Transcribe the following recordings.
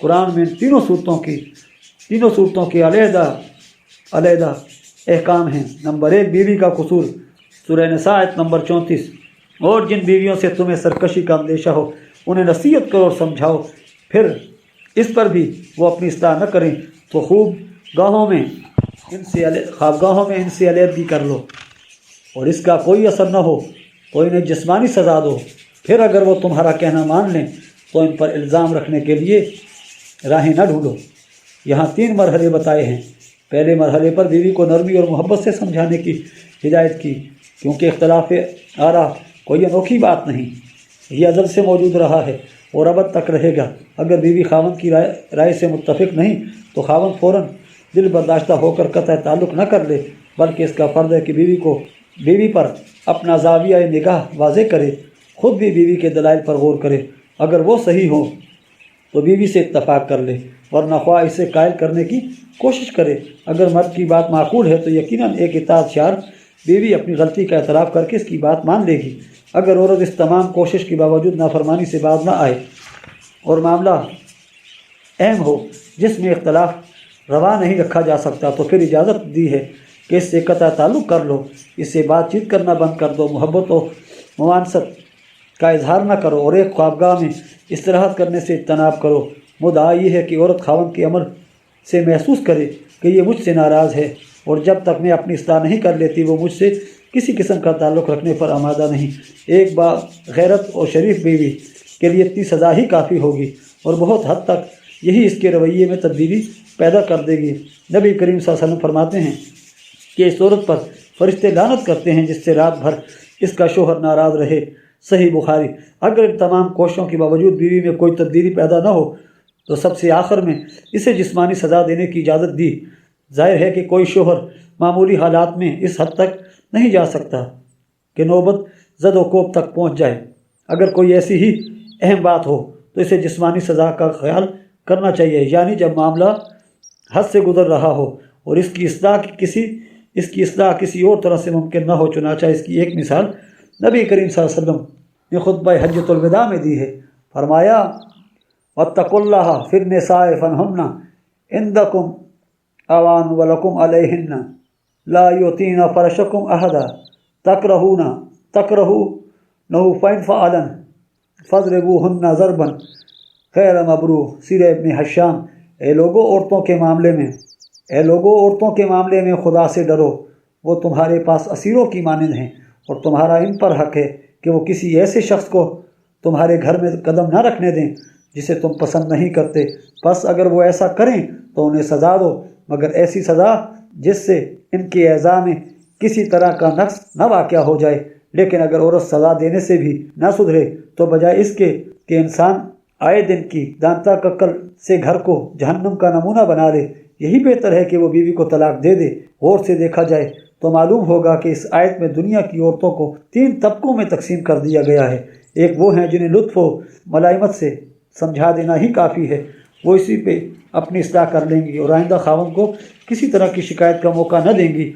قرآن میں تینوں صورتوں کے علیحدہ احکام ہیں۔ نمبر 1 بیوی کا قصور، سورہ نساء آیت نمبر 34۔ اور جن بیویوں سے تمہیں سرکشی کا اندیشہ ہو انہیں نصیحت کرو اور سمجھاؤ، پھر اس پر بھی وہ اپنی اصلاح نہ کریں تو خوابگاہوں میں ان سے علیحدگی کر لو، اور اس کا کوئی اثر نہ ہو تو انہیں جسمانی سزا دو۔ پھر اگر وہ تمہارا کہنا مان لیں تو ان پر الزام رکھنے کے لیے راہیں نہ ڈھونڈو۔ یہاں 3 مرحلے بتائے ہیں۔ پہلے مرحلے پر بیوی کو نرمی اور محبت سے سمجھانے کی ہدایت کی، کیونکہ اختلاف آراء کوئی انوکھی بات نہیں، یہ ازل سے موجود رہا ہے اور ابد تک رہے گا۔ اگر بیوی خاوند کی رائے سے متفق نہیں تو خاوند فوراً دل برداشتہ ہو کر قطع تعلق نہ کر لے، بلکہ اس کا فرض ہے کہ بیوی پر اپنا زاویہ نگاہ واضح کرے، خود بھی بیوی کے دلائل پر غور کرے۔ اگر وہ صحیح ہو تو بیوی سے اتفاق کر لے، ورنہ خواہ اسے قائل کرنے کی کوشش کرے۔ اگر مرد کی بات معقول ہے تو یقیناً ایک اطاعت شار بیوی اپنی غلطی کا اعتراف کر کے اس کی بات مان لے گی۔ اگر عورت اس تمام کوشش کے باوجود نافرمانی سے باز نہ آئے اور معاملہ اہم ہو جس میں اختلاف روا نہیں رکھا جا سکتا تو پھر اجازت دی ہے کہ اس سے قطع تعلق کر لو، اس سے بات چیت کرنا بند کر دو، محبت و موانست کا اظہار نہ کرو اور ایک خوابگاہ میں استراحت کرنے سے اجتناب کرو۔ مدعا یہ ہے کہ عورت خاوند کے عمل سے محسوس کرے کہ یہ مجھ سے ناراض ہے، اور جب تک میں اپنی اصلاح نہیں کر لیتی وہ مجھ سے کسی قسم کا تعلق رکھنے پر آمادہ نہیں۔ ایک باغیرت اور شریف بیوی کے لیے اتنی سزا ہی کافی ہوگی، اور بہت حد تک یہی اس کے رویے میں تبدیلی پیدا کر دے گی۔ نبی کریم صلی اللہ علیہ وسلم فرماتے ہیں کہ اس عورت پر فرشتے لعنت کرتے ہیں جس سے رات بھر اس کا شوہر ناراض رہے۔ صحیح بخاری۔ اگر ان تمام کوششوں کے باوجود بیوی میں کوئی تبدیلی پیدا نہ ہو تو سب سے آخر میں اسے جسمانی سزا دینے کی اجازت دی۔ ظاہر ہے کہ کوئی شوہر معمولی حالات میں اس حد تک نہیں جا سکتا کہ نوبت زد و کوب تک پہنچ جائے۔ اگر کوئی ایسی ہی اہم بات ہو تو اسے جسمانی سزا کا خیال کرنا چاہیے، یعنی جب معاملہ حد سے گزر رہا ہو اور اس کی اصلاح کسی اور طرح سے ممکن نہ ہو۔ چنانچہ اس کی ایک مثال نبی کریم صلی اللہ علیہ وسلم نے خطبہ حجۃ الوداع میں دی ہے۔ فرمایا واتقوا اللہ فی النساء فانہن عندکم اوان ولکم علیہن لا یؤتین فرشکم احدا تکرہونہ فإن فعلن فاضربوہن ضربا غیر مبروح۔ سیرہ ابن حشام۔ اے لوگوں عورتوں کے معاملے میں خدا سے ڈرو، وہ تمہارے پاس اسیروں کی مانند ہیں، اور تمہارا ان پر حق ہے کہ وہ کسی ایسے شخص کو تمہارے گھر میں قدم نہ رکھنے دیں جسے تم پسند نہیں کرتے۔ بس اگر وہ ایسا کریں تو انہیں سزا دو، مگر ایسی سزا جس سے ان کے اعضاء میں کسی طرح کا نقص نہ واقع ہو جائے۔ لیکن اگر عورت سزا دینے سے بھی نہ سدھرے تو بجائے اس کے کہ انسان آئے دن کی دانتا ککل سے گھر کو جہنم کا نمونہ بنا لے، یہی بہتر ہے کہ وہ بیوی کو طلاق دے دے۔ غور سے دیکھا جائے تو معلوم ہوگا کہ اس آیت میں دنیا کی عورتوں کو 3 طبقوں میں تقسیم کر دیا گیا ہے۔ ایک وہ ہیں جنہیں لطف و ملائمت سے سمجھا دینا ہی کافی ہے، وہ اسی پہ اپنی اصلاح کر لیں گی اور آئندہ خاوند کو کسی طرح کی شکایت کا موقع نہ دیں گی۔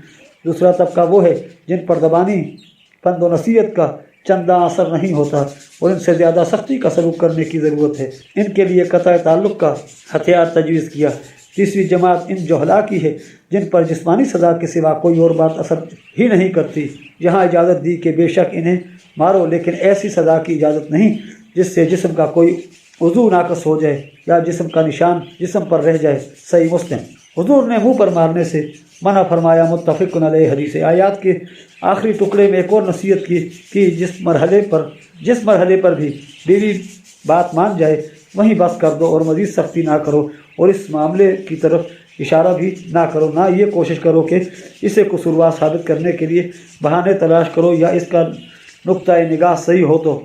دوسرا طبقہ وہ ہے جن پر زبانی پند و نصیحت کا چندہ اثر نہیں ہوتا اور ان سے زیادہ سختی کا سلوک کرنے کی ضرورت ہے۔ ان کے لیے قطع تعلق کا ہتھیار تجویز کیا۔ تیسری جماعت ان جہلاء کی ہے جن پر جسمانی سزا کے سوا کوئی اور بات اثر ہی نہیں کرتی۔ یہاں اجازت دی کہ بے شک انہیں مارو، لیکن ایسی سزا کی اجازت نہیں جس سے جسم کا کوئی عضو ناقص ہو جائے یا جسم کا نشان جسم پر رہ جائے۔ صحیح مسلم۔ حضور نے منہ پر مارنے سے منع فرمایا، متفق علیہ حدیث۔ آیات کے آخری ٹکڑے میں ایک اور نصیحت کی جس مرحلے پر بھی بیوی بات مان جائے وہیں بس کر دو اور مزید سختی نہ کرو، اور اس معاملے کی طرف اشارہ بھی نہ کرو، نہ یہ کوشش کرو کہ اسے قصوروار ثابت کرنے کے لیے بہانے تلاش کرو، یا اس کا نقطۂ نگاہ صحیح ہو تو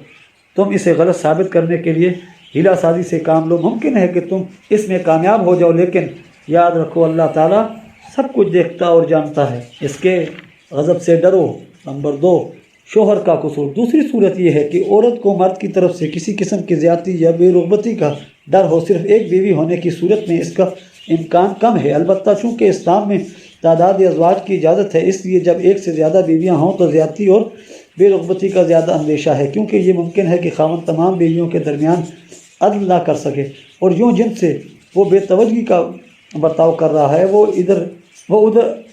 تم اسے غلط ثابت کرنے کے لیے ہیلا سازی سے کام لو۔ ممکن ہے کہ تم اس میں کامیاب ہو جاؤ، لیکن یاد رکھو اللہ تعالیٰ سب کچھ دیکھتا اور جانتا ہے۔ اس کے غضب سے ڈرو۔ نمبر 2، شوہر کا قصور۔ دوسری صورت یہ ہے کہ عورت کو مرد کی طرف سے کسی قسم کی زیادتی یا بے رغبتی کا ڈر ہو۔ صرف ایک بیوی ہونے کی صورت میں اس کا امکان کم ہے، البتہ چونکہ اسلام میں تعداد ازواج کی اجازت ہے، اس لیے جب ایک سے زیادہ بیویاں ہوں تو زیادتی اور بے رغبتی کا زیادہ اندیشہ ہے، کیونکہ یہ ممکن ہے کہ خاوند تمام بیویوں کے درمیان عدل نہ کر سکے، اور یوں جن سے وہ بے توجہی کا برتاؤ کر رہا ہے وہ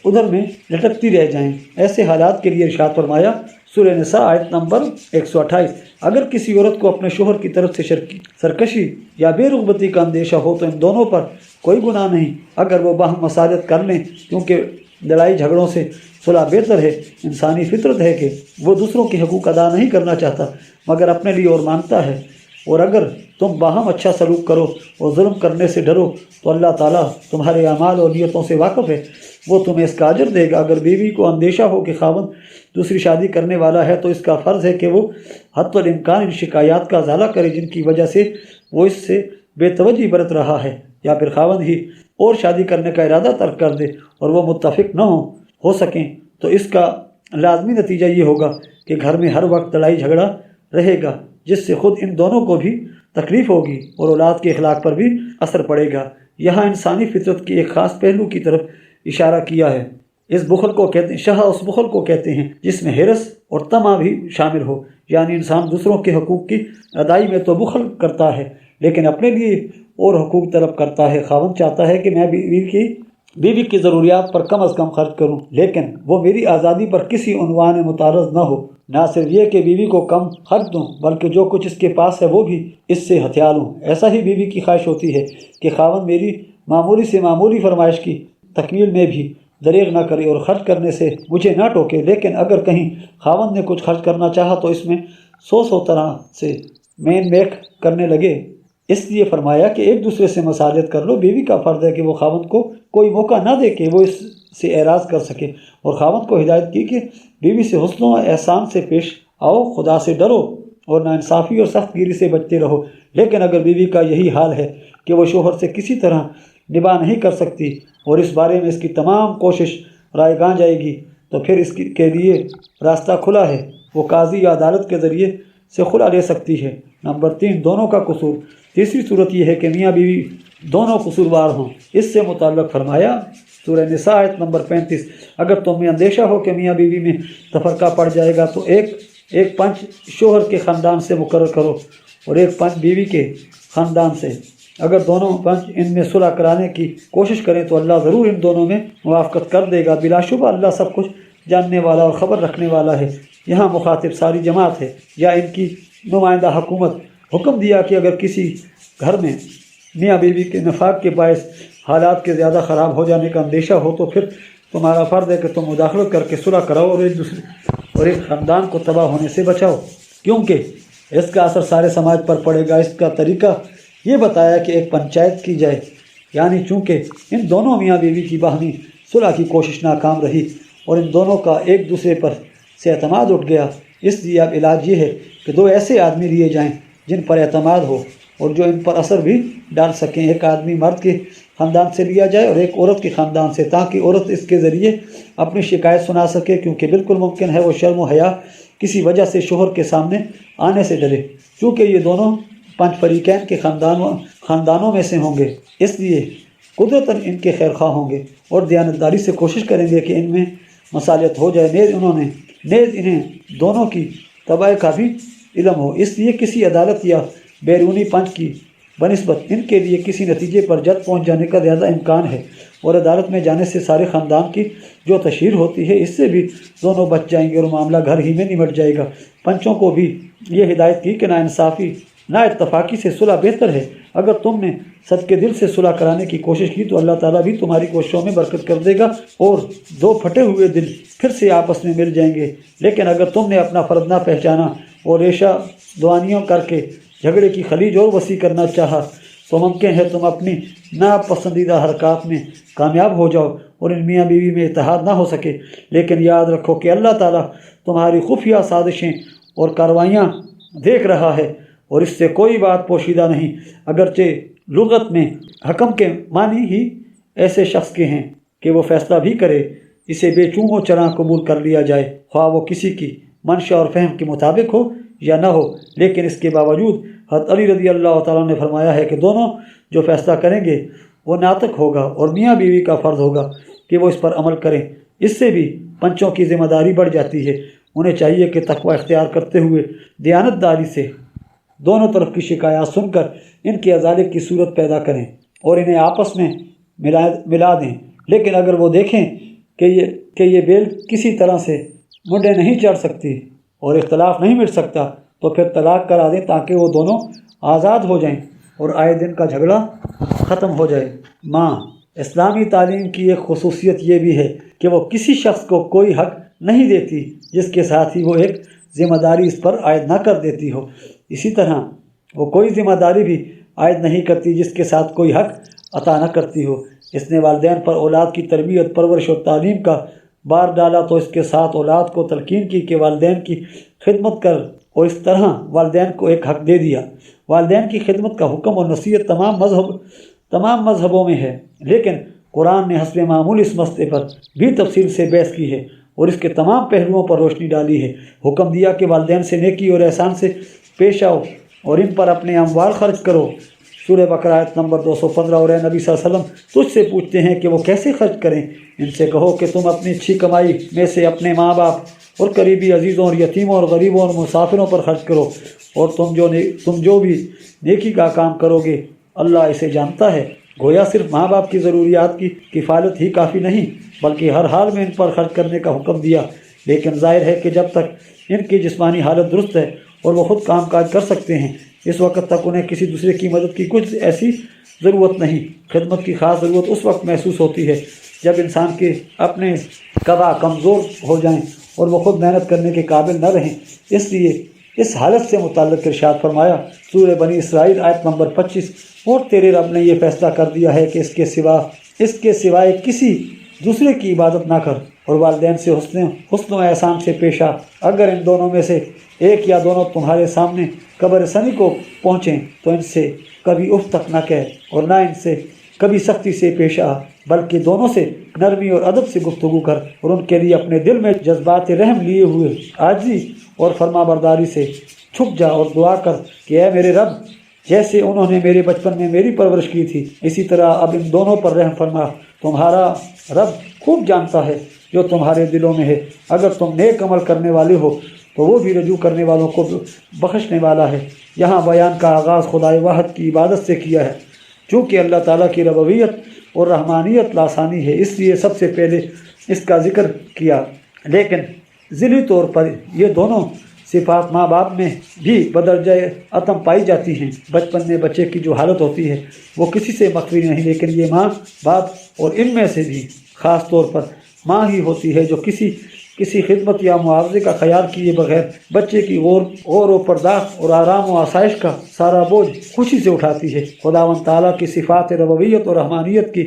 ادھر میں لٹکتی رہ جائیں۔ ایسے حالات کے لیے ارشاد فرمایا سورہ نساء آیت نمبر 128، اگر کسی عورت کو اپنے شوہر کی طرف سے سرکشی یا بے رغبتی کا اندیشہ ہو تو ان دونوں پر کوئی گناہ نہیں اگر وہ باہم مصالحت کر لیں، کیونکہ لڑائی جھگڑوں سے صلح بہتر ہے۔ انسانی فطرت ہے کہ وہ دوسروں کے حقوق ادا نہیں کرنا چاہتا مگر اپنے لیے اور مانگتا ہے، اور اگر تم باہم اچھا سلوک کرو اور ظلم کرنے سے ڈرو تو اللہ تعالیٰ تمہارے اعمال اور نیتوں سے واقف ہے، وہ تمہیں اس کا اجر دے گا۔ اگر بیوی کو اندیشہ ہو کہ خاوند دوسری شادی کرنے والا ہے تو اس کا فرض ہے کہ وہ حتی الامکان ان شکایات کا ازالہ کرے جن کی وجہ سے وہ اس سے بے توجہی برت رہا ہے، یا پھر خاوند ہی اور شادی کرنے کا ارادہ ترک کر دے اور وہ متفق نہ ہو سکیں تو اس کا لازمی نتیجہ یہ ہوگا کہ گھر میں ہر وقت لڑائی جھگڑا رہے گا، جس سے خود ان دونوں کو بھی تکلیف ہوگی اور اولاد کے اخلاق پر بھی اثر پڑے گا۔ یہاں انسانی فطرت کے ایک خاص پہلو کی طرف اشارہ کیا ہے۔ اس بخل کو کہتے ہیں شاہ اس بخل کو کہتے ہیں جس میں حرص اور طمع بھی شامل ہو، یعنی انسان دوسروں کے حقوق کی ادائی میں تو بخل کرتا ہے لیکن اپنے لیے اور حقوق طلب کرتا ہے۔ خاوند چاہتا ہے کہ میں بیوی کی ضروریات پر کم از کم خرچ کروں، لیکن وہ میری آزادی پر کسی عنوان متعارض نہ ہو۔ نہ صرف یہ کہ بیوی کو کم خرچ دوں بلکہ جو کچھ اس کے پاس ہے وہ بھی اس سے ہتھیا لوں۔ ایسا ہی بیوی کی خواہش ہوتی ہے کہ خاوند میری معمولی سے معمولی فرمائش کی تکمیل میں بھی دریغ نہ کرے اور خرچ کرنے سے مجھے نہ ٹوکے، لیکن اگر کہیں خاوند نے کچھ خرچ کرنا چاہا تو اس میں سو طرح سے مین میک کرنے لگے۔ اس لیے فرمایا کہ ایک دوسرے سے مصالحت کر لو۔ بیوی کا فرض ہے کہ وہ خاوند کو کوئی موقع نہ دے کہ وہ اس سے اعراض کر سکے، اور خاوند کو ہدایت کی کہ بیوی سے حسن و احسان سے پیش آؤ، خدا سے ڈرو اور ناانصافی اور سخت گیری سے بچتے رہو۔ لیکن اگر بیوی کا یہی حال ہے کہ وہ شوہر سے کسی طرح نباہ نہیں کر سکتی اور اس بارے میں اس کی تمام کوشش رائے گاں جائے گی تو پھر اس کے لیے راستہ کھلا ہے، وہ قاضی یا عدالت کے ذریعے سے خلا لے سکتی ہے۔ نمبر 3، دونوں کا قصور۔ تیسری صورت یہ ہے کہ میاں بیوی دونوں قصوروار ہوں۔ اس سے متعلق فرمایا سورہ نساء آیت نمبر 35، اگر تمہیں اندیشہ ہو کہ میاں بیوی میں تفرقہ پڑ جائے گا تو ایک پنج شوہر کے خاندان سے مقرر کرو اور ایک پنج بیوی کے خاندان سے۔ اگر دونوں پنج ان میں صلح کرانے کی کوشش کریں تو اللہ ضرور ان دونوں میں موافقت کر دے گا۔ بلا شبہ اللہ سب کچھ جاننے والا اور خبر رکھنے والا ہے۔ یہاں مخاطب ساری جماعت ہے یا ان کی نمائندہ حکومت۔ حکم دیا کہ اگر کسی گھر میں میاں بیوی کے نفاق کے باعث حالات کے زیادہ خراب ہو جانے کا اندیشہ ہو تو پھر تمہارا فرض ہے کہ تم مداخلت کر کے صلح کراؤ اور ایک خاندان کو تباہ ہونے سے بچاؤ، کیونکہ اس کا اثر سارے سماج پر پڑے گا۔ اس کا طریقہ یہ بتایا کہ ایک پنچایت کی جائے، یعنی چونکہ ان دونوں میاں بیوی کی باہمی صلح کی کوشش ناکام رہی اور ان دونوں کا ایک دوسرے پر سے اعتماد اٹھ گیا، اس لیے اب علاج یہ ہے کہ دو ایسے آدمی لیے جائیں جن پر اعتماد ہو اور جو ان پر اثر بھی ڈال سکیں۔ ایک آدمی مرد کے خاندان سے لیا جائے اور ایک عورت کے خاندان سے، تاکہ عورت اس کے ذریعے اپنی شکایت سنا سکے، کیونکہ بالکل ممکن ہے وہ شرم و حیا کسی وجہ سے شوہر کے سامنے آنے سے ڈرے، چونکہ یہ دونوں پنج فریقین کے خاندانوں میں سے ہوں گے، اس لیے قدرتاً ان کے خیر خواہ ہوں گے اور دیانتداری سے کوشش کریں گے کہ ان میں مصالحت ہو جائے۔ نیز انہیں دونوں کی طبع کا بھی علم ہو، اس لیے کسی عدالت یا بیرونی پنچ کی بنسبت ان کے لیے کسی نتیجے پر جلد پہنچ جانے کا زیادہ امکان ہے، اور عدالت میں جانے سے سارے خاندان کی جو تشہیر ہوتی ہے اس سے بھی دونوں بچ جائیں گے اور معاملہ گھر ہی میں نمٹ جائے گا۔ پنچوں کو بھی یہ ہدایت کی کہ ناانصافی نا اتفاقی سے صلح بہتر ہے۔ اگر تم نے صدقے دل سے صلح کرانے کی کوشش کی تو اللہ تعالیٰ بھی تمہاری کوششوں میں برکت کر دے گا اور دو پھٹے ہوئے دل پھر سے آپس میں مل جائیں گے۔ لیکن اگر تم نے اپنا فرض نہ پہچانا اور ریشہ دوانیوں کر کے جھگڑے کی خلیج اور وسیع کرنا چاہا تو ممکن ہے تم اپنی ناپسندیدہ حرکات میں کامیاب ہو جاؤ اور ان میاں بیوی میں اتحاد نہ ہو سکے۔ لیکن یاد رکھو کہ اللہ تعالیٰ تمہاری خفیہ سازشیں اور کارروائیاں دیکھ رہا ہے اور اس سے کوئی بات پوشیدہ نہیں۔ اگرچہ لغت میں حکم کے معنی ہی ایسے شخص کے ہیں کہ وہ فیصلہ بھی کرے، اسے بے چون و چراں قبول کر لیا جائے، خواہ وہ کسی کی منشا اور فہم کے مطابق ہو یا نہ ہو۔ لیکن اس کے باوجود حضرت علی رضی اللہ تعالیٰ نے فرمایا ہے کہ دونوں جو فیصلہ کریں گے وہ ناطق ہوگا اور میاں بیوی کا فرض ہوگا کہ وہ اس پر عمل کریں۔ اس سے بھی پنچوں کی ذمہ داری بڑھ جاتی ہے۔ انہیں چاہیے کہ تقوی اختیار کرتے ہوئے دونوں طرف کی شکایات سن کر ان کے ازالے کی صورت پیدا کریں اور انہیں آپس میں ملا دیں۔ لیکن اگر وہ دیکھیں کہ یہ بیل کسی طرح سے منڈے نہیں چڑھ سکتی اور اختلاف نہیں مٹ سکتا تو پھر طلاق کرا دیں تاکہ وہ دونوں آزاد ہو جائیں اور آئے دن کا جھگڑا ختم ہو جائے۔ ماں، اسلامی تعلیم کی ایک خصوصیت یہ بھی ہے کہ وہ کسی شخص کو کوئی حق نہیں دیتی جس کے ساتھ ہی وہ ایک ذمہ داری اس پر عائد نہ کر دیتی ہو۔ اسی طرح وہ کوئی ذمہ داری بھی عائد نہیں کرتی جس کے ساتھ کوئی حق عطا نہ کرتی ہو۔ اس نے والدین پر اولاد کی تربیت، پرورش اور تعلیم کا بار ڈالا تو اس کے ساتھ اولاد کو تلقین کی کہ والدین کی خدمت کر، اور اس طرح والدین کو ایک حق دے دیا۔ والدین کی خدمت کا حکم اور نصیحت تمام مذہبوں میں ہے، لیکن قرآن نے حسب معمول اس مسئلے پر بھی تفصیل سے بحث کی ہے اور اس کے تمام پہلوؤں پر روشنی ڈالی ہے۔ حکم دیا کہ والدین سے نیکی اور احسان سے پیش آؤ اور ان پر اپنے اموال خرچ کرو۔ سورہ بقرہ آیت نمبر 215۔ اور اے نبی صلی اللہ علیہ وسلم، تجھ سے پوچھتے ہیں کہ وہ کیسے خرچ کریں؟ ان سے کہو کہ تم اپنی اچھی کمائی میں سے اپنے ماں باپ اور قریبی عزیزوں اور یتیموں اور غریبوں اور مسافروں پر خرچ کرو، اور تم جو بھی نیکی کا کام کرو گے اللہ اسے جانتا ہے۔ گویا صرف ماں باپ کی ضروریات کی کفالت ہی کافی نہیں بلکہ ہر حال میں ان پر خرچ کرنے کا حکم دیا، لیکن ظاہر ہے کہ جب تک ان کی جسمانی حالت درست ہے اور وہ خود کام کاج کر سکتے ہیں اس وقت تک انہیں کسی دوسرے کی مدد کی کچھ ایسی ضرورت نہیں۔ خدمت کی خاص ضرورت اس وقت محسوس ہوتی ہے جب انسان کے اپنے قضا کمزور ہو جائیں اور وہ خود محنت کرنے کے قابل نہ رہیں۔ اس لیے اس حالت سے متعلق ارشاد فرمایا سورہ بنی اسرائیل آیت نمبر 25، اور تیرے رب نے یہ فیصلہ کر دیا ہے کہ اس کے سوائے کسی دوسرے کی عبادت نہ کر، اور والدین سے حسن و احسان سے پیش آ۔ اگر ان دونوں میں سے ایک یا دونوں تمہارے سامنے قبر ثنی کو پہنچیں تو ان سے کبھی اف تک نہ کہہ اور نہ ان سے کبھی سختی سے پیش آ، بلکہ دونوں سے نرمی اور ادب سے گفتگو کر، اور ان کے لیے اپنے دل میں جذبات رحم لیے ہوئے عاجزی اور فرما برداری سے چھپ جا اور دعا کر کہ اے میرے رب، جیسے انہوں نے میرے بچپن میں میری پرورش کی تھی اسی طرح اب ان دونوں پر رحم فرما۔ تمہارا رب خوب جانتا ہے جو تمہارے دلوں میں ہے۔ اگر تم نیک عمل کرنے والے ہو تو وہ بھی رجوع کرنے والوں کو بخشنے والا ہے۔ یہاں بیان کا آغاز خدائے واحد کی عبادت سے کیا ہے۔ چونکہ اللہ تعالیٰ کی ربوبیت اور رحمانیت لاسانی ہے اس لیے سب سے پہلے اس کا ذکر کیا، لیکن ذیلی طور پر یہ دونوں صفات ماں باپ میں بھی بدرجہ عتم پائی جاتی ہیں۔ بچپن میں بچے کی جو حالت ہوتی ہے وہ کسی سے مخفی نہیں، لیکن یہ ماں باپ اور ان میں سے بھی خاص طور پر ماں ہی ہوتی ہے جو کسی خدمت یا معاوضے کا خیال کیے بغیر بچے کی غور و پرداخت اور آرام و آسائش کا سارا بوجھ خوشی سے اٹھاتی ہے۔ خداوند تعالیٰ کی صفات ربوبیت اور رحمانیت کی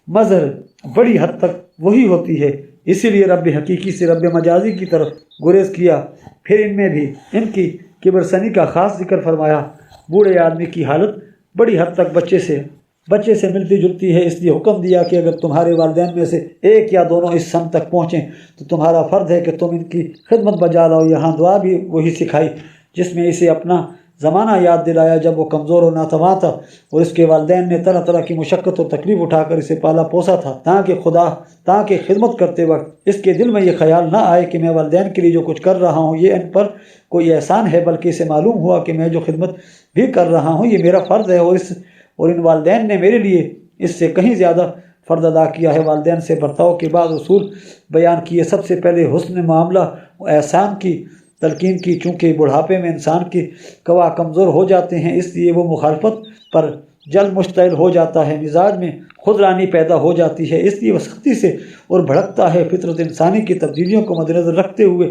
مظہر بڑی حد تک وہی ہوتی ہے، اسی لیے رب حقیقی سے رب مجازی کی طرف گریز کیا۔ پھر ان میں بھی ان کی کبر سنی کا خاص ذکر فرمایا۔ بوڑھے آدمی کی حالت بڑی حد تک بچے سے ملتی جلتی ہے، اس لیے حکم دیا کہ اگر تمہارے والدین میں سے ایک یا دونوں اس سن تک پہنچیں تو تمہارا فرض ہے کہ تم ان کی خدمت بجا لاؤ۔ یہاں دعا بھی وہی سکھائی جس میں اسے اپنا زمانہ یاد دلایا جب وہ کمزور اور ناتواں تھا اور اس کے والدین نے طرح طرح کی مشقت اور تکلیف اٹھا کر اسے پالا پوسا تھا، تاکہ خدمت کرتے وقت اس کے دل میں یہ خیال نہ آئے کہ میں والدین کے لیے جو کچھ کر رہا ہوں یہ ان پر کوئی احسان ہے، بلکہ اسے معلوم ہوا کہ میں جو خدمت بھی کر رہا ہوں یہ میرا فرض ہے اور ان والدین نے میرے لیے اس سے کہیں زیادہ فرض ادا کیا ہے۔ والدین سے برتاؤ کے بعد اصول بیان کیے۔ سب سے پہلے حسن معاملہ و احسان کی تلقین کی، چونکہ بڑھاپے میں انسان کے قوا کمزور ہو جاتے ہیں اس لیے وہ مخالفت پر جلد مشتعل ہو جاتا ہے، مزاج میں خودرانی پیدا ہو جاتی ہے، اس لیے وہ سختی سے اور بھڑکتا ہے۔ فطرت انسانی کی تبدیلیوں کو مد نظر رکھتے ہوئے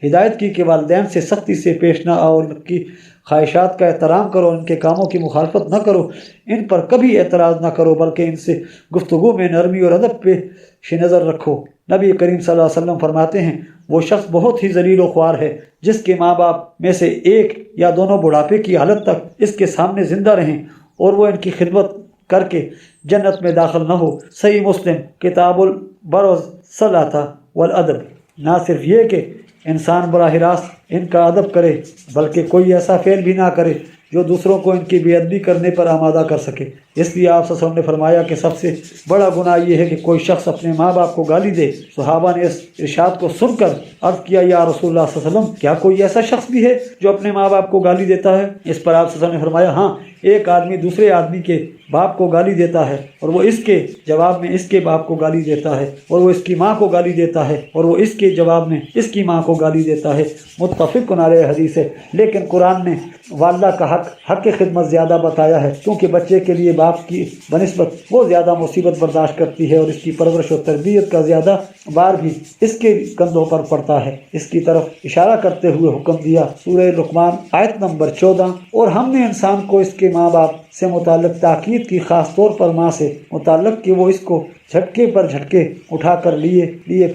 ہدایت کی کہ والدین سے سختی سے پیش نہ آؤ، ان کی خواہشات کا احترام کرو، ان کے کاموں کی مخالفت نہ کرو، ان پر کبھی اعتراض نہ کرو بلکہ ان سے گفتگو میں نرمی اور ادب پیش نظر رکھو۔ نبی کریم صلی اللہ علیہ وسلم فرماتے ہیں وہ شخص بہت ہی ذلیل و خوار ہے جس کے ماں باپ میں سے ایک یا دونوں بڑھاپے کی حالت تک اس کے سامنے زندہ رہیں اور وہ ان کی خدمت کر کے جنت میں داخل نہ ہو۔ صحیح مسلم کتاب البر والصلاۃ والادب۔ نہ صرف یہ کہ انسان براہ راست ان کا ادب کرے بلکہ کوئی ایسا فعل بھی نہ کرے جو دوسروں کو ان کی بے ادبی کرنے پر آمادہ کر سکے۔ اس لیے آپ صلی اللہ علیہ وسلم نے فرمایا کہ سب سے بڑا گناہ یہ ہے کہ کوئی شخص اپنے ماں باپ کو گالی دے۔ صحابہ نے اس ارشاد کو سن کر عرض کیا یا رسول اللہ صلی اللہ علیہ وسلم کیا کوئی ایسا شخص بھی ہے جو اپنے ماں باپ کو گالی دیتا ہے؟ اس پر آپ صلی اللہ علیہ وسلم نے فرمایا ہاں، ایک آدمی دوسرے آدمی کے باپ کو گالی دیتا ہے اور وہ اس کے جواب میں اس کے باپ کو گالی دیتا ہے، اور وہ اس کی ماں کو گالی دیتا ہے اور وہ اس کے جواب میں اس کی ماں کو گالی دیتا ہے۔ متفق علیہ حدیث ہے۔ لیکن قرآن نے والدہ کا حق خدمت زیادہ بتایا ہے، کیونکہ بچے کے لیے باپ کی بنسبت وہ زیادہ مصیبت برداشت کرتی ہے اور اس کی پرورش و تربیت کا زیادہ بار بھی اس کے کندھوں پر پڑتا ہے۔ اس کی طرف اشارہ کرتے ہوئے حکم دیا سورہ لقمان آیت نمبر 14، اور ہم نے انسان کو اس کے ماں باپ سے متعلق تاکید کی، خاص طور پر ماں سے متعلق کہ وہ اس کو جھٹکے پر جھٹکے اٹھا کر لیے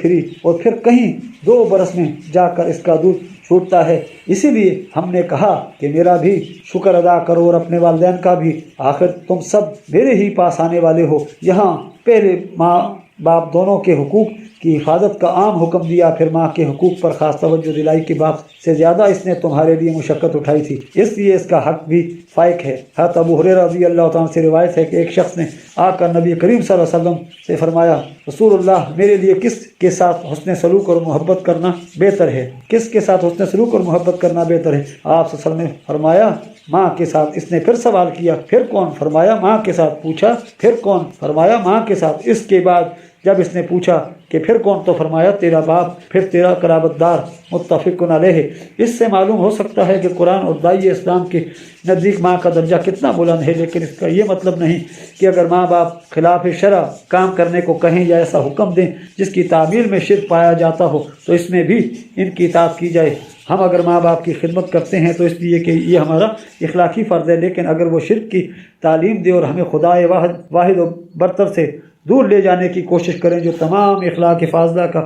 پھری اور پھر کہیں 2 برس میں جا کر اس کا دودھ چھوٹتا ہے۔ اسی لیے ہم نے کہا کہ میرا بھی شکر ادا کرو اور اپنے والدین کا بھی، آخر تم سب میرے ہی پاس آنے والے ہو۔ یہاں پہلے ماں باپ دونوں کے حقوق کی حفاظت کا عام حکم دیا، پھر ماں کے حقوق پر خاص توجہ دلائی کہ باپ سے زیادہ اس نے تمہارے لیے مشقت اٹھائی تھی، اس لیے اس کا حق بھی فائق ہے۔ حضرت ابو ہریرہ رضی اللہ تعالیٰ سے روایت ہے کہ ایک شخص نے آ کر نبی کریم صلی اللہ علیہ وسلم سے فرمایا رسول اللہ، میرے لیے کس کے ساتھ حسن سلوک اور محبت کرنا بہتر ہے؟ کس کے ساتھ حسن سلوک اور محبت کرنا بہتر ہے؟ آپ صلی اللہ علیہ وسلم نے فرمایا ماں کے ساتھ۔ اس نے پھر سوال کیا پھر کون؟ فرمایا ماں کے ساتھ۔ پوچھا پھر کون؟ فرمایا ماں کے ساتھ۔ اس کے بعد جب اس نے پوچھا کہ پھر کون، تو فرمایا تیرا باپ، پھر تیرا قرابت دار۔ متفق علیہ۔ اس سے معلوم ہو سکتا ہے کہ قرآن اور داعی اسلام کے نزدیک ماں کا درجہ کتنا بلند ہے، لیکن اس کا یہ مطلب نہیں کہ اگر ماں باپ خلاف شرع کام کرنے کو کہیں یا ایسا حکم دیں جس کی تعمیل میں شرک پایا جاتا ہو تو اس میں بھی ان کی اطاعت کی جائے۔ ہم اگر ماں باپ کی خدمت کرتے ہیں تو اس لیے کہ یہ ہمارا اخلاقی فرض ہے، لیکن اگر وہ شرک کی تعلیم دے اور ہمیں خدائے واحد و برتر سے دور لے جانے کی کوشش کریں جو تمام اخلاق فاضلہ کا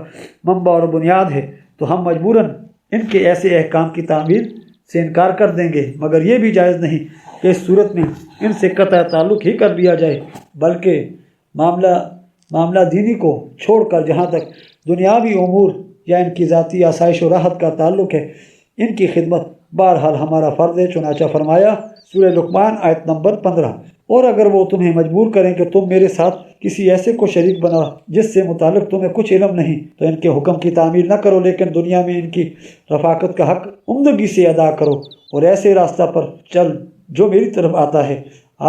منبع اور بنیاد ہے، تو ہم مجبوراً ان کے ایسے احکام کی تعمیل سے انکار کر دیں گے، مگر یہ بھی جائز نہیں کہ اس صورت میں ان سے قطع تعلق ہی کر لیا جائے، بلکہ معاملہ دینی کو چھوڑ کر جہاں تک دنیاوی امور یا ان کی ذاتی آسائش و راحت کا تعلق ہے ان کی خدمت بہرحال ہمارا فرض ہے۔ چنانچہ فرمایا سورہ لقمان آیت نمبر 15، اور اگر وہ تمہیں مجبور کریں کہ تم میرے ساتھ کسی ایسے کو شریک بنا جس سے متعلق تمہیں کچھ علم نہیں، تو ان کے حکم کی تعمیل نہ کرو، لیکن دنیا میں ان کی رفاقت کا حق عمدگی سے ادا کرو اور ایسے راستہ پر چل جو میری طرف آتا ہے۔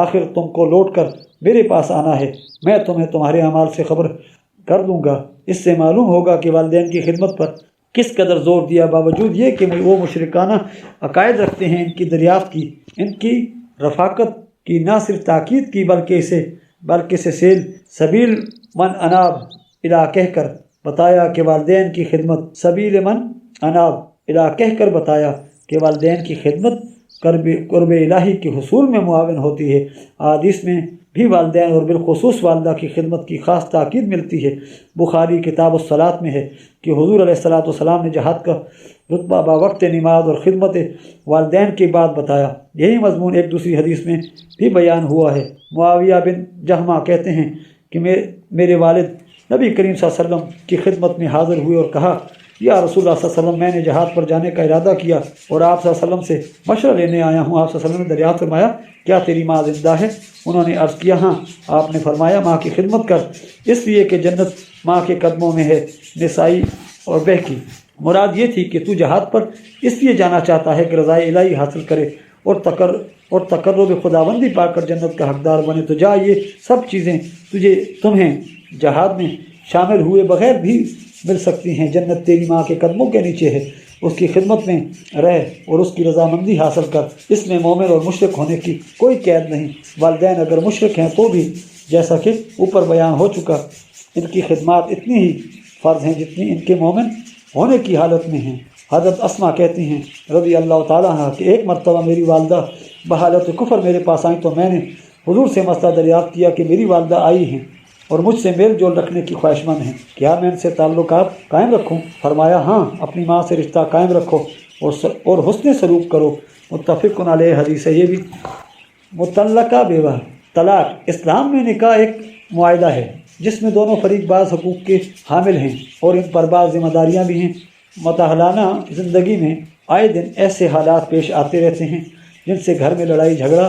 آخر تم کو لوٹ کر میرے پاس آنا ہے، میں تمہیں تمہارے اعمال سے خبر کر دوں گا۔ اس سے معلوم ہوگا کہ والدین کی خدمت پر کس قدر زور دیا، باوجود یہ کہ وہ مشرکانہ عقائد رکھتے ہیں۔ ان کی دریافت کی، ان کی رفاقت کی نہ صرف تاکید کی بلکہ اسے سبیل من اناب الی کہہ کر بتایا کہ والدین کی خدمت سبیل من اناب الی کہہ کر بتایا کہ والدین کی خدمت قرب الہی کے حصول میں معاون ہوتی ہے۔ احادیث میں بھی والدین اور بالخصوص والدہ کی خدمت کی خاص تاکید ملتی ہے۔ بخاری کتاب الصلاۃ میں ہے کہ حضور علیہ الصلاۃ والسلام نے جہاد کا رتبہ باوقت نماز اور خدمت والدین کے بعد بتایا۔ یہی مضمون ایک دوسری حدیث میں بھی بیان ہوا ہے۔ معاویہ بن جہمہ کہتے ہیں کہ میرے والد نبی کریم صلی اللہ علیہ وسلم کی خدمت میں حاضر ہوئے اور کہا یا رسول اللہ صلی اللہ علیہ وسلم، میں نے جہاد پر جانے کا ارادہ کیا اور آپ صلی اللہ علیہ وسلم سے مشورہ لینے آیا ہوں۔ آپ صلی اللہ علیہ وسلم نے دریافت فرمایا کیا تیری ماں زندہ ہے؟ انہوں نے عرض کیا ہاں۔ آپ نے فرمایا ماں کی خدمت کر، اس لیے کہ جنت ماں کے قدموں میں ہے۔ نسائی اور بہکی۔ مراد یہ تھی کہ تو جہاد پر اس لیے جانا چاہتا ہے کہ رضائے الہی حاصل کرے اور تقرب خداوندی پا کر جنت کا حقدار بنے، تو جا، یہ سب چیزیں تمہیں جہاد میں شامل ہوئے بغیر بھی مل سکتی ہیں۔ جنت تیری ماں کے قدموں کے نیچے ہے، اس کی خدمت میں رہ اور اس کی رضامندی حاصل کر۔ اس میں مومن اور مشرک ہونے کی کوئی قید نہیں۔ والدین اگر مشرک ہیں تو بھی جیسا کہ اوپر بیان ہو چکا، ان کی خدمات اتنی ہی فرض ہیں جتنی ان کے مومن ہونے کی حالت میں ہیں۔ حضرت اسما کہتی ہیں رضی اللہ تعالیٰ عنہ کہ ایک مرتبہ میری والدہ بحالت کفر میرے پاس آئیں تو میں نے حضور سے مسئلہ دریافت کیا کہ میری والدہ آئی ہیں اور مجھ سے میل جول رکھنے کی خواہش مند ہیں، کیا میں ان سے تعلقات قائم رکھوں؟ فرمایا ہاں، اپنی ماں سے رشتہ قائم رکھو اور حسن سلوک کرو۔ متفق علیہ حدیث ہے۔ یہ بھی مطلقہ بیوہ طلاق۔ اسلام میں نکاح ایک معاہدہ ہے جس میں دونوں فریق بعض حقوق کے حامل ہیں اور ان پر بعض ذمہ داریاں بھی ہیں۔ متحلانہ زندگی میں آئے دن ایسے حالات پیش آتے رہتے ہیں جن سے گھر میں لڑائی جھگڑا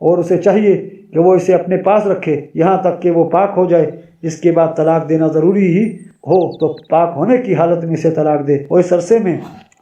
اور اسے چاہیے کہ وہ اسے اپنے پاس رکھے یہاں تک کہ وہ پاک ہو جائے۔ اس کے بعد طلاق دینا ضروری ہی ہو تو پاک ہونے کی حالت میں اسے طلاق دے اور اس عرصے میں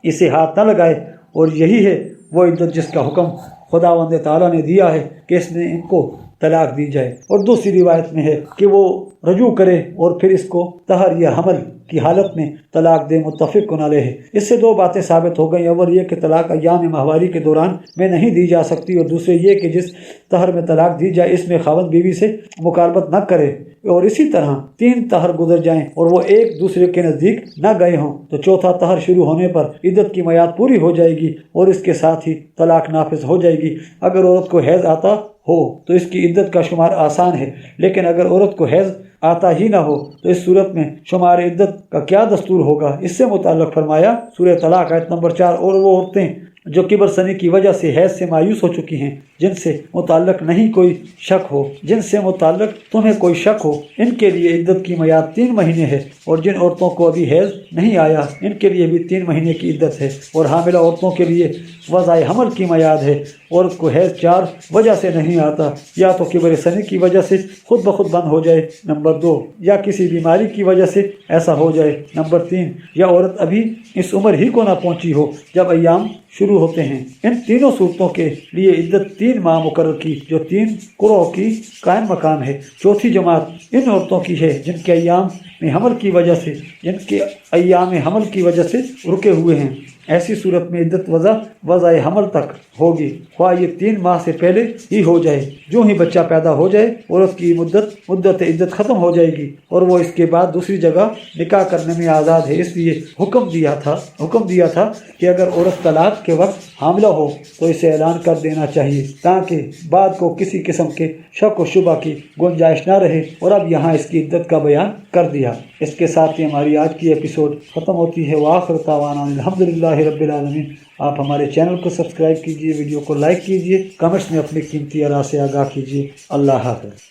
اسے ہاتھ نہ لگائے، اور یہی ہے وہ عدت جس کا حکم خداوند تعالیٰ نے دیا ہے کہ اس نے ان کو طلاق دی جائے۔ اور دوسری روایت میں ہے کہ وہ رجوع کرے اور پھر اس کو طہر یا حمل کی حالت میں طلاق دے، متفق علیہ ہے۔ اس سے دو باتیں ثابت ہو گئیں، اول یہ کہ طلاق ایام ماہواری کے دوران میں نہیں دی جا سکتی، اور دوسرے یہ کہ جس طہر میں طلاق دی جائے اس میں خاوند بیوی سے مکالمت نہ کرے، اور اسی طرح 3 طہر گزر جائیں اور وہ ایک دوسرے کے نزدیک نہ گئے ہوں تو چوتھا طہر شروع ہونے پر عدت کی میعاد پوری ہو جائے گی اور اس کے ساتھ ہی طلاق نافذ ہو جائے گی۔ اگر عورت کو حیض آتا ہو تو اس کی عدت کا شمار آسان ہے، لیکن اگر عورت کو حیض آتا ہی نہ ہو تو اس صورت میں شمار عدت کا کیا دستور ہوگا؟ اس سے متعلق فرمایا سورہ طلاق آیت نمبر 4، اور وہ عورتیں جو کبر سنی کی وجہ سے حیض سے مایوس ہو چکی ہیں، جن سے متعلق نہیں کوئی شک ہو، جن سے متعلق تمہیں کوئی شک ہو، ان کے لیے عدت کی میعاد 3 مہینے ہے، اور جن عورتوں کو ابھی حیض نہیں آیا ان کے لیے بھی 3 مہینے کی عدت ہے، اور حاملہ عورتوں کے لیے وضع حمل کی میعاد ہے۔ عورت کو حیض 4 وجہ سے نہیں آتا، یا تو کبر سنی کی وجہ سے خود بخود بند ہو جائے، نمبر 2، یا کسی بیماری کی وجہ سے ایسا ہو جائے، نمبر 3، یا عورت ابھی اس عمر ہی کو نہ پہنچی ہو جب ایام شروع ہوتے ہیں۔ ان تینوں صورتوں کے لیے عدت 3 ماہ مقرر کی، جو 3 قرؤ کی قائم مقام ہے۔ چوتھی جماعت ان عورتوں کی ہے جن کے ایام حمل کی وجہ سے رکے ہوئے ہیں۔ ایسی صورت میں عدت وضع حمل تک ہوگی، خواہ یہ 3 ماہ سے پہلے ہی ہو جائے۔ جو ہی بچہ پیدا ہو جائے عورت کی مدت عدت ختم ہو جائے گی، اور وہ اس کے بعد دوسری جگہ نکاح کرنے میں آزاد ہے۔ اس لیے حکم دیا تھا کہ اگر عورت طلاق کے وقت حاملہ ہو تو اسے اعلان کر دینا چاہیے، تاکہ بعد کو کسی قسم کے شک و شبہ کی گنجائش نہ رہے، اور اب یہاں اس کی عدت کا بیان کر دیا۔ اس کے ساتھ ہی ہماری آج کی ایپیسوڈ ختم ہوتی ہے۔ وآخر دعوانا الحمدللہ رب العالمین۔ آپ ہمارے چینل کو سبسکرائب کیجئے، ویڈیو کو لائک کیجئے، کمنٹس میں اپنی قیمتی آراء سے آگاہ کیجئے۔ اللہ حافظ۔